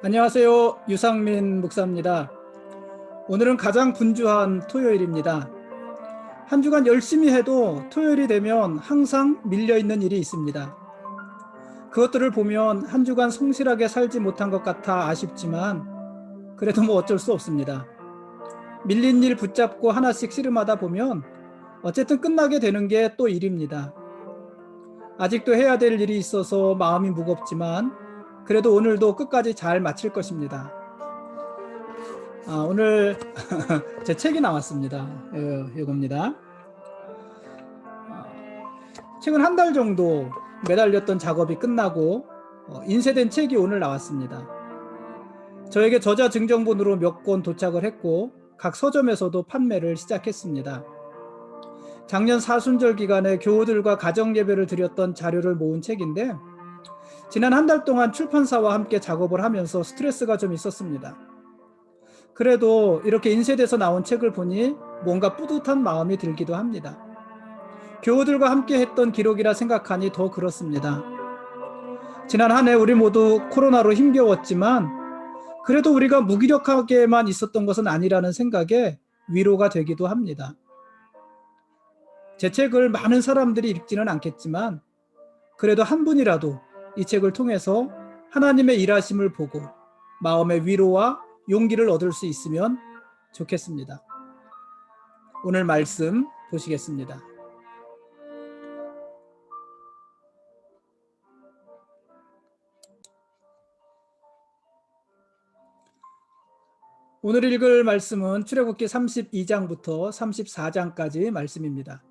안녕하세요. 유상민 목사입니다. 오늘은 가장 분주한 토요일입니다. 한 주간 열심히 해도 토요일이 되면 항상 밀려있는 일이 있습니다. 그것들을 보면 한 주간 성실하게 살지 못한 것 같아 아쉽지만 그래도 어쩔 수 없습니다. 밀린 일 붙잡고 하나씩 씨름하다 보면 어쨌든 끝나게 되는 게 또 일입니다. 아직도 해야 될 일이 있어서 마음이 무겁지만 그래도 오늘도 끝까지 잘 마칠 것입니다. 오늘 제 책이 나왔습니다. 이겁니다. 최근 한 달 정도 매달렸던 작업이 끝나고 인쇄된 책이 오늘 나왔습니다. 저에게 저자 증정본으로 몇 권 도착을 했고 각 서점에서도 판매를 시작했습니다. 작년 사순절 기간에 교우들과 가정예배를 드렸던 자료를 모은 책인데 지난 한 달 동안 출판사와 함께 작업을 하면서 스트레스가 좀 있었습니다. 그래도 이렇게 인쇄돼서 나온 책을 보니 뭔가 뿌듯한 마음이 들기도 합니다. 교우들과 함께 했던 기록이라 생각하니 더 그렇습니다. 지난 한 해 우리 모두 코로나로 힘겨웠지만 그래도 우리가 무기력하게만 있었던 것은 아니라는 생각에 위로가 되기도 합니다. 제 책을 많은 사람들이 읽지는 않겠지만 그래도 한 분이라도 이 책을 통해서 하나님의 일하심을 보고 마음의 위로와 용기를 얻을 수 있으면 좋겠습니다. 오늘 말씀 보시겠습니다. 오늘 읽을 말씀은 출애굽기 32장부터 34장까지 말씀입니다.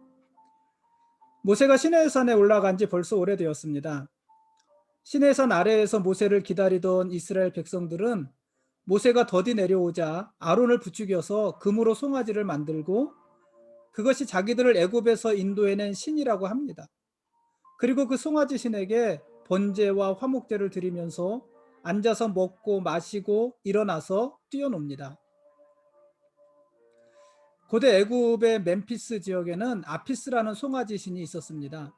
모세가 시내산에 올라간 지 벌써 오래되었습니다. 시내산 아래에서 모세를 기다리던 이스라엘 백성들은 모세가 더디 내려오자 아론을 부추겨서 금으로 송아지를 만들고 그것이 자기들을 애굽에서 인도해낸 신이라고 합니다. 그리고 그 송아지 신에게 번제와 화목제를 드리면서 앉아서 먹고 마시고 일어나서 뛰어놉니다. 고대 애굽의 멤피스 지역에는 아피스라는 송아지 신이 있었습니다.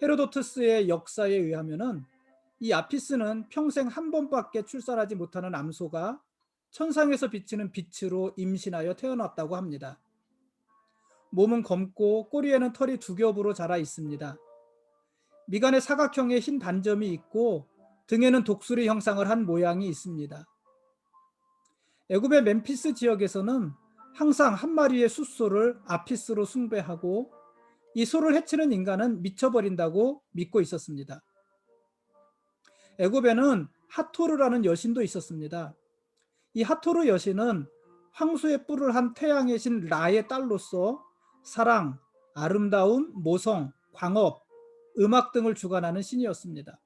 헤로도투스의 역사에 의하면은 이 아피스는 평생 한 번밖에 출산하지 못하는 암소가 천상에서 비치는 빛으로 임신하여 태어났다고 합니다. 몸은 검고 꼬리에는 털이 두 겹으로 자라 있습니다. 미간에 사각형의 흰 반점이 있고 등에는 독수리 형상을 한 모양이 있습니다. 애굽의 멤피스 지역에서는 항상 한 마리의 숫소를 아피스로 숭배하고 이 소를 해치는 인간은 미쳐버린다고 믿고 있었습니다. 애굽에는 하토르라는 여신도 있었습니다. 이 하토르 여신은 황소의 뿔을 한 태양의 신 라의 딸로서 사랑, 아름다움, 모성, 광업, 음악 등을 주관하는 신이었습니다.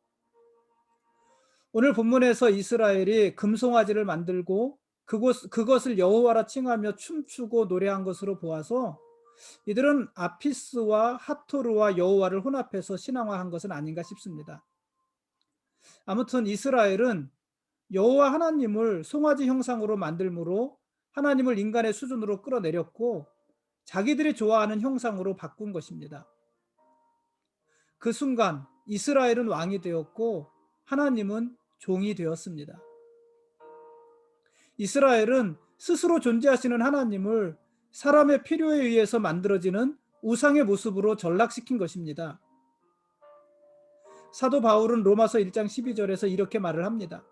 오늘 본문에서 이스라엘이 금송아지를 만들고 그것을 여호와라 칭하며 춤추고 노래한 것으로 보아서 이들은 아피스와 하토르와 여호와를 혼합해서 신앙화한 것은 아닌가 싶습니다. 아무튼 이스라엘은 여호와 하나님을 송아지 형상으로 만들므로 하나님을 인간의 수준으로 끌어내렸고 자기들이 좋아하는 형상으로 바꾼 것입니다. 그 순간 이스라엘은 왕이 되었고 하나님은 종이 되었습니다. 이스라엘은 스스로 존재하시는 하나님을 사람의 필요에 의해서 만들어지는 우상의 모습으로 전락시킨 것입니다. 사도 바울은 로마서 1장 12절에서 이렇게 말을 합니다.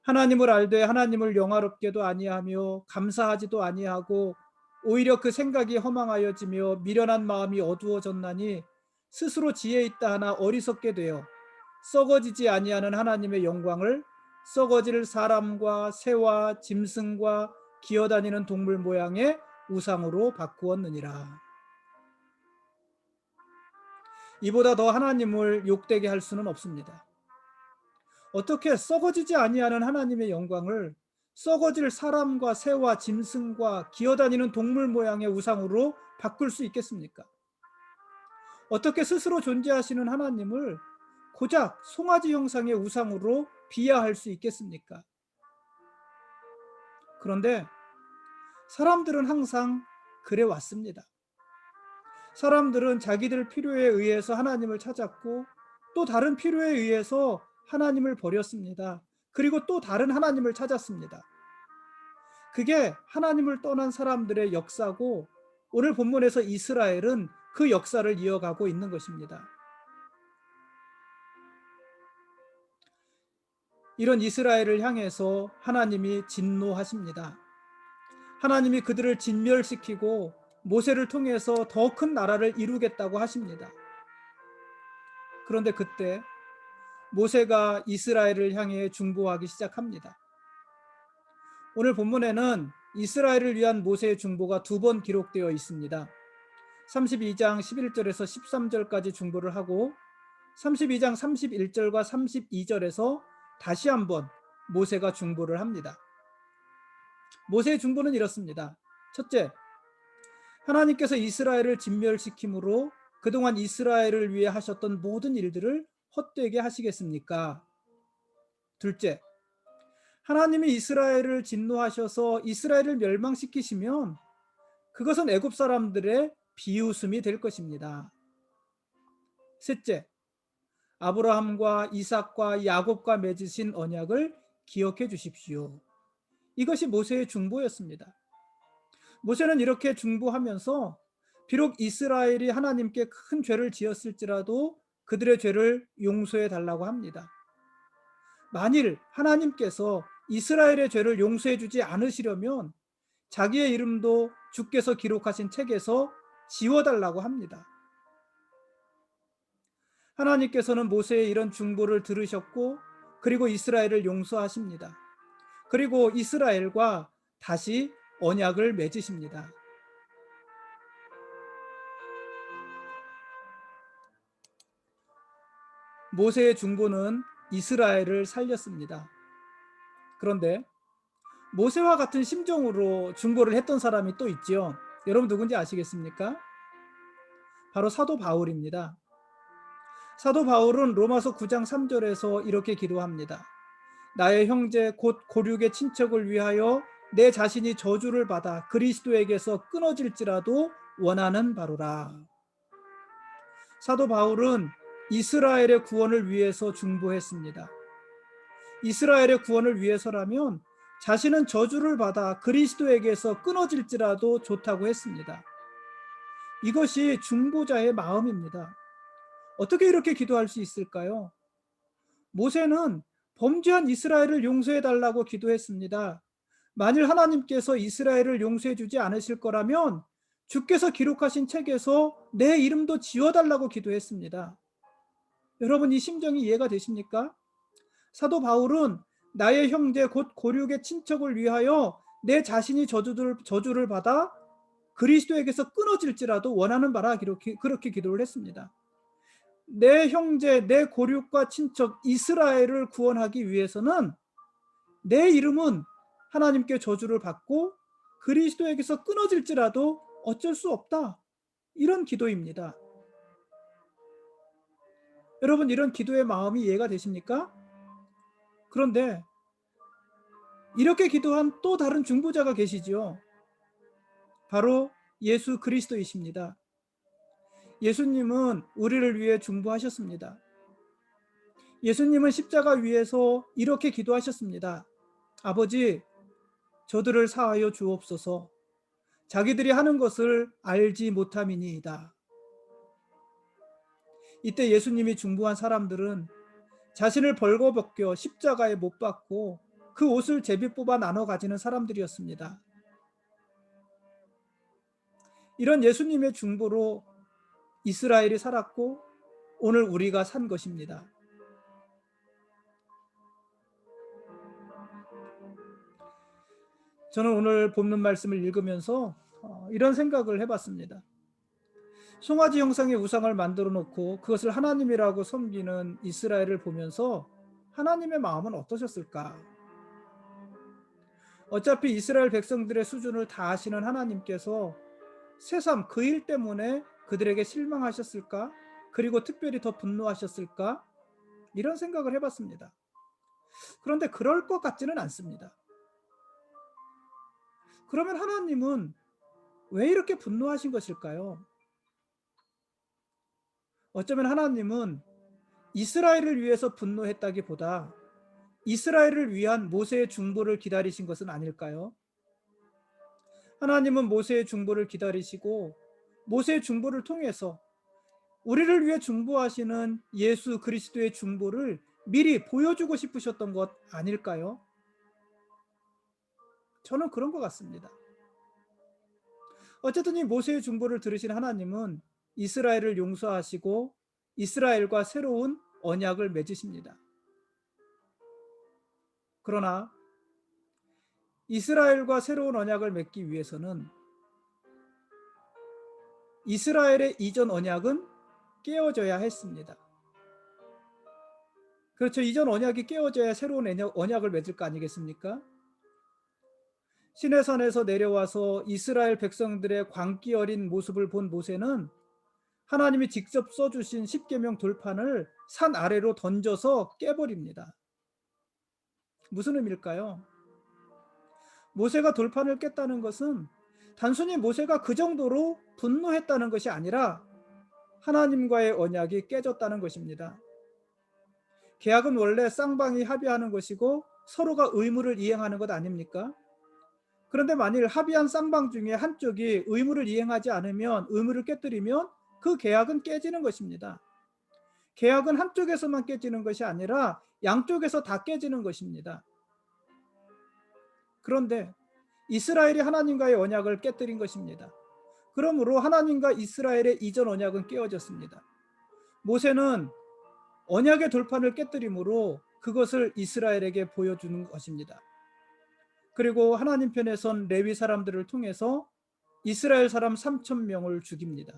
하나님을 알되 하나님을 영화롭게도 아니하며 감사하지도 아니하고 오히려 그 생각이 허망하여지며 미련한 마음이 어두워졌나니 스스로 지혜 있다 하나 어리석게 되어 썩어지지 아니하는 하나님의 영광을 썩어질 사람과 새와 짐승과 기어다니는 동물 모양의 우상으로 바꾸었느니라. 이보다 더 하나님을 욕되게 할 수는 없습니다. 어떻게 썩어지지 아니하는 하나님의 영광을 썩어질 사람과 새와 짐승과 기어다니는 동물 모양의 우상으로 바꿀 수 있겠습니까? 어떻게 스스로 존재하시는 하나님을 고작 송아지 형상의 우상으로 비하할 수 있겠습니까? 그런데 사람들은 항상 그래 왔습니다. 사람들은 자기들 필요에 의해서 하나님을 찾았고 또 다른 필요에 의해서 하나님을 버렸습니다. 그리고 또 다른 하나님을 찾았습니다. 그게 하나님을 떠난 사람들의 역사고, 오늘 본문에서 이스라엘은 그 역사를 이어가고 있는 것입니다. 이런 이스라엘을 향해서 하나님이 진노하십니다. 하나님이 그들을 진멸시키고 모세를 통해서 더 큰 나라를 이루겠다고 하십니다. 그런데 그때 모세가 이스라엘을 향해 중보하기 시작합니다. 오늘 본문에는 이스라엘을 위한 모세의 중보가 두 번 기록되어 있습니다. 32장 11절에서 13절까지 중보를 하고 32장 31절과 32절에서 다시 한번 모세가 중보를 합니다. 모세의 중보는 이렇습니다. 첫째, 하나님께서 이스라엘을 진멸시킴으로 그동안 이스라엘을 위해 하셨던 모든 일들을 헛되게 하시겠습니까? 둘째, 하나님이 이스라엘을 진노하셔서 이스라엘을 멸망시키시면 그것은 애굽 사람들의 비웃음이 될 것입니다. 셋째, 아브라함과 이삭과 야곱과 맺으신 언약을 기억해 주십시오. 이것이 모세의 중보였습니다. 모세는 이렇게 중보하면서 비록 이스라엘이 하나님께 큰 죄를 지었을지라도 그들의 죄를 용서해 달라고 합니다. 만일 하나님께서 이스라엘의 죄를 용서해 주지 않으시려면 자기의 이름도 주께서 기록하신 책에서 지워달라고 합니다. 하나님께서는 모세의 이런 중보를 들으셨고, 그리고 이스라엘을 용서하십니다. 그리고 이스라엘과 다시 언약을 맺으십니다. 모세의 중보는 이스라엘을 살렸습니다. 그런데 모세와 같은 심정으로 중보를 했던 사람이 또 있지요. 여러분 누군지 아시겠습니까? 바로 사도 바울입니다. 사도 바울은 로마서 9장 3절에서 이렇게 기도합니다. 나의 형제 곧 고륙의 친척을 위하여 내 자신이 저주를 받아 그리스도에게서 끊어질지라도 원하는 바로라. 사도 바울은 이스라엘의 구원을 위해서 중보했습니다. 이스라엘의 구원을 위해서라면 자신은 저주를 받아 그리스도에게서 끊어질지라도 좋다고 했습니다. 이것이 중보자의 마음입니다. 어떻게 이렇게 기도할 수 있을까요? 모세는 범죄한 이스라엘을 용서해 달라고 기도했습니다. 만일 하나님께서 이스라엘을 용서해 주지 않으실 거라면 주께서 기록하신 책에서 내 이름도 지워달라고 기도했습니다. 여러분 이 심정이 이해가 되십니까? 사도 바울은 나의 형제 곧 고륙의 친척을 위하여 내 자신이 저주를 받아 그리스도에게서 끊어질지라도 원하는 바라 그렇게 기도를 했습니다. 내 형제, 내 고륙과 친척 이스라엘을 구원하기 위해서는 내 이름은 하나님께 저주를 받고 그리스도에게서 끊어질지라도 어쩔 수 없다. 이런 기도입니다. 여러분 이런 기도의 마음이 이해가 되십니까? 그런데 이렇게 기도한 또 다른 중보자가 계시지요. 바로 예수 그리스도이십니다. 예수님은 우리를 위해 중보하셨습니다. 예수님은 십자가 위에서 이렇게 기도하셨습니다. 아버지, 저들을 사하여 주옵소서. 자기들이 하는 것을 알지 못함이니이다. 이때 예수님이 중보한 사람들은 자신을 벌거벗겨 십자가에 못 박고 그 옷을 제비 뽑아 나눠 가지는 사람들이었습니다. 이런 예수님의 중보로 이스라엘이 살았고 오늘 우리가 산 것입니다. 저는 오늘 본문 말씀을 읽으면서 이런 생각을 해봤습니다. 송아지 형상의 우상을 만들어 놓고 그것을 하나님이라고 섬기는 이스라엘을 보면서 하나님의 마음은 어떠셨을까? 어차피 이스라엘 백성들의 수준을 다 아시는 하나님께서 새삼 그 일 때문에 그들에게 실망하셨을까? 그리고 특별히 더 분노하셨을까? 이런 생각을 해봤습니다. 그런데 그럴 것 같지는 않습니다. 그러면 하나님은 왜 이렇게 분노하신 것일까요? 어쩌면 하나님은 이스라엘을 위해서 분노했다기보다 이스라엘을 위한 모세의 중보를 기다리신 것은 아닐까요? 하나님은 모세의 중보를 기다리시고 모세의 중보를 통해서 우리를 위해 중보하시는 예수 그리스도의 중보를 미리 보여주고 싶으셨던 것 아닐까요? 저는 그런 것 같습니다. 어쨌든 이 모세의 중보를 들으신 하나님은 이스라엘을 용서하시고 이스라엘과 새로운 언약을 맺으십니다. 그러나 이스라엘과 새로운 언약을 맺기 위해서는 이스라엘의 이전 언약은 깨어져야 했습니다. 그렇죠. 이전 언약이 깨어져야 새로운 언약을 맺을 거 아니겠습니까? 시내산에서 내려와서 이스라엘 백성들의 광기 어린 모습을 본 모세는 하나님이 직접 써주신 십계명 돌판을 산 아래로 던져서 깨버립니다. 무슨 의미일까요? 모세가 돌판을 깼다는 것은 단순히 모세가 그 정도로 분노했다는 것이 아니라 하나님과의 언약이 깨졌다는 것입니다. 계약은 원래 쌍방이 합의하는 것이고 서로가 의무를 이행하는 것 아닙니까? 그런데 만일 합의한 쌍방 중에 한쪽이 의무를 이행하지 않으면, 의무를 깨뜨리면 그 계약은 깨지는 것입니다. 계약은 한쪽에서만 깨지는 것이 아니라 양쪽에서 다 깨지는 것입니다. 그런데 이스라엘이 하나님과의 언약을 깨뜨린 것입니다. 그러므로 하나님과 이스라엘의 이전 언약은 깨어졌습니다. 모세는 언약의 돌판을 깨뜨림으로 그것을 이스라엘에게 보여주는 것입니다. 그리고 하나님 편에 선 레위 사람들을 통해서 이스라엘 사람 3,000명을 죽입니다.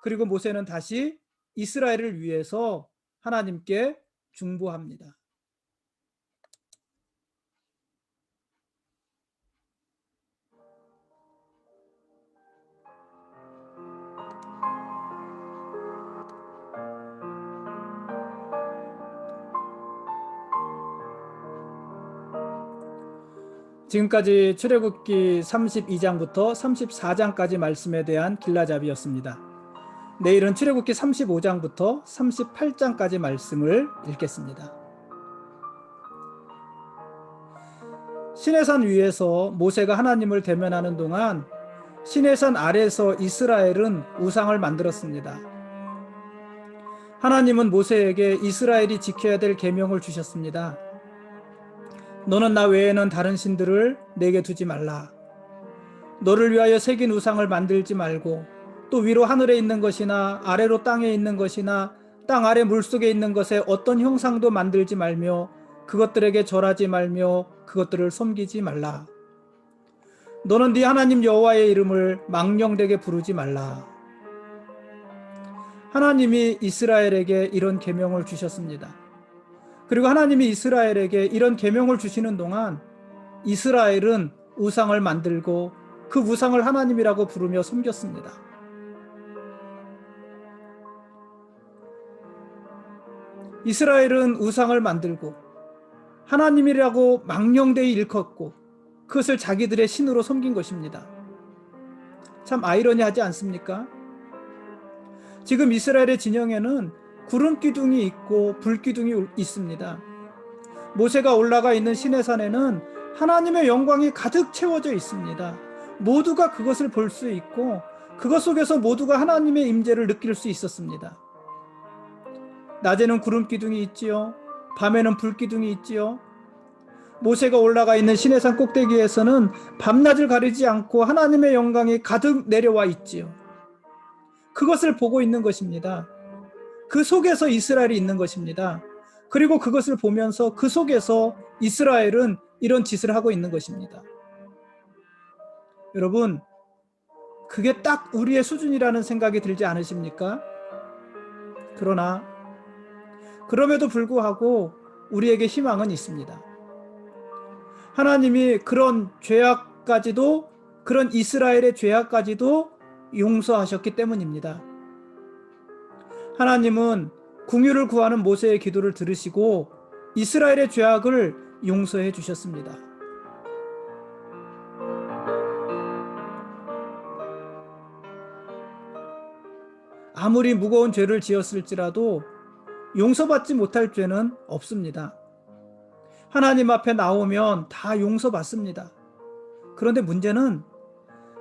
그리고 모세는 다시 이스라엘을 위해서 하나님께 중보합니다. 지금까지 출애굽기 32장부터 34장까지 말씀에 대한 길라잡이였습니다. 내일은 출애굽기 35장부터 38장까지 말씀을 읽겠습니다. 시내산 위에서 모세가 하나님을 대면하는 동안 시내산 아래에서 이스라엘은 우상을 만들었습니다. 하나님은 모세에게 이스라엘이 지켜야 될 계명을 주셨습니다. 너는 나 외에는 다른 신들을 내게 두지 말라. 너를 위하여 새긴 우상을 만들지 말고 또 위로 하늘에 있는 것이나 아래로 땅에 있는 것이나 땅 아래 물속에 있는 것에 어떤 형상도 만들지 말며 그것들에게 절하지 말며 그것들을 섬기지 말라. 너는 네 하나님 여호와의 이름을 망령되게 부르지 말라. 하나님이 이스라엘에게 이런 계명을 주셨습니다. 그리고 하나님이 이스라엘에게 이런 계명을 주시는 동안 이스라엘은 우상을 만들고 그 우상을 하나님이라고 부르며 섬겼습니다. 이스라엘은 우상을 만들고 하나님이라고 망령되이 일컫고 그것을 자기들의 신으로 섬긴 것입니다. 참 아이러니하지 않습니까? 지금 이스라엘의 진영에는 구름 기둥이 있고 불 기둥이 있습니다. 모세가 올라가 있는 시내산에는 하나님의 영광이 가득 채워져 있습니다. 모두가 그것을 볼 수 있고 그것 속에서 모두가 하나님의 임재를 느낄 수 있었습니다. 낮에는 구름 기둥이 있지요. 밤에는 불 기둥이 있지요. 모세가 올라가 있는 시내산 꼭대기에서는 밤낮을 가리지 않고 하나님의 영광이 가득 내려와 있지요. 그것을 보고 있는 것입니다. 그 속에서 이스라엘이 있는 것입니다. 그리고 그것을 보면서 그 속에서 이스라엘은 이런 짓을 하고 있는 것입니다. 여러분, 그게 딱 우리의 수준이라는 생각이 들지 않으십니까? 그러나 그럼에도 불구하고 우리에게 희망은 있습니다. 하나님이 그런 죄악까지도, 그런 이스라엘의 죄악까지도 용서하셨기 때문입니다. 하나님은 긍휼을 구하는 모세의 기도를 들으시고 이스라엘의 죄악을 용서해 주셨습니다. 아무리 무거운 죄를 지었을지라도 용서받지 못할 죄는 없습니다. 하나님 앞에 나오면 다 용서받습니다. 그런데 문제는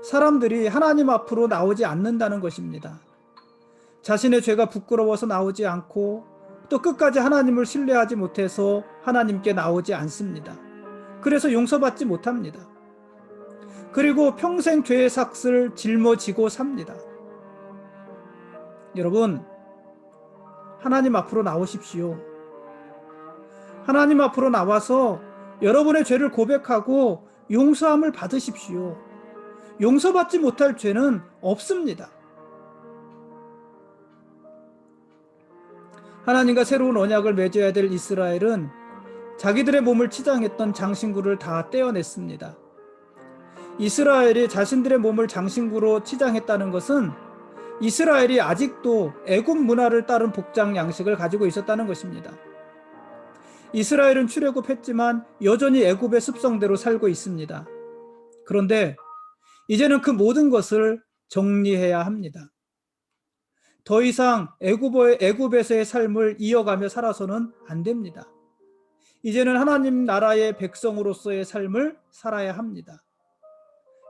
사람들이 하나님 앞으로 나오지 않는다는 것입니다. 자신의 죄가 부끄러워서 나오지 않고 또 끝까지 하나님을 신뢰하지 못해서 하나님께 나오지 않습니다. 그래서 용서받지 못합니다. 그리고 평생 죄의 삭을 짊어지고 삽니다. 여러분, 하나님 앞으로 나오십시오. 하나님 앞으로 나와서 여러분의 죄를 고백하고 용서함을 받으십시오. 용서받지 못할 죄는 없습니다. 하나님과 새로운 언약을 맺어야 될 이스라엘은 자기들의 몸을 치장했던 장신구를 다 떼어냈습니다. 이스라엘이 자신들의 몸을 장신구로 치장했다는 것은 이스라엘이 아직도 애굽 문화를 따른 복장 양식을 가지고 있었다는 것입니다. 이스라엘은 출애굽했지만 여전히 애굽의 습성대로 살고 있습니다. 그런데 이제는 그 모든 것을 정리해야 합니다. 더 이상 애굽에서의 삶을 이어가며 살아서는 안 됩니다. 이제는 하나님 나라의 백성으로서의 삶을 살아야 합니다.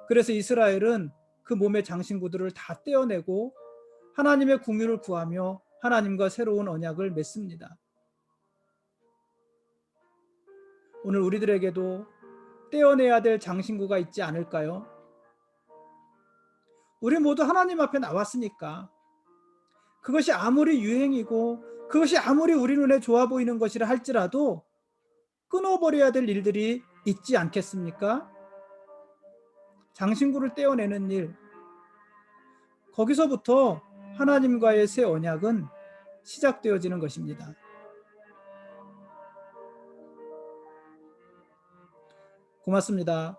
그래서 이스라엘은 그 몸의 장신구들을 다 떼어내고 하나님의 궁유를 구하며 하나님과 새로운 언약을 맺습니다. 오늘 우리들에게도 떼어내야 될 장신구가 있지 않을까요? 우리 모두 하나님 앞에 나왔으니까 그것이 아무리 유행이고 그것이 아무리 우리 눈에 좋아 보이는 것이라 할지라도 끊어버려야 될 일들이 있지 않겠습니까? 장신구를 떼어내는 일, 거기서부터 하나님과의 새 언약은 시작되어지는 것입니다. 고맙습니다.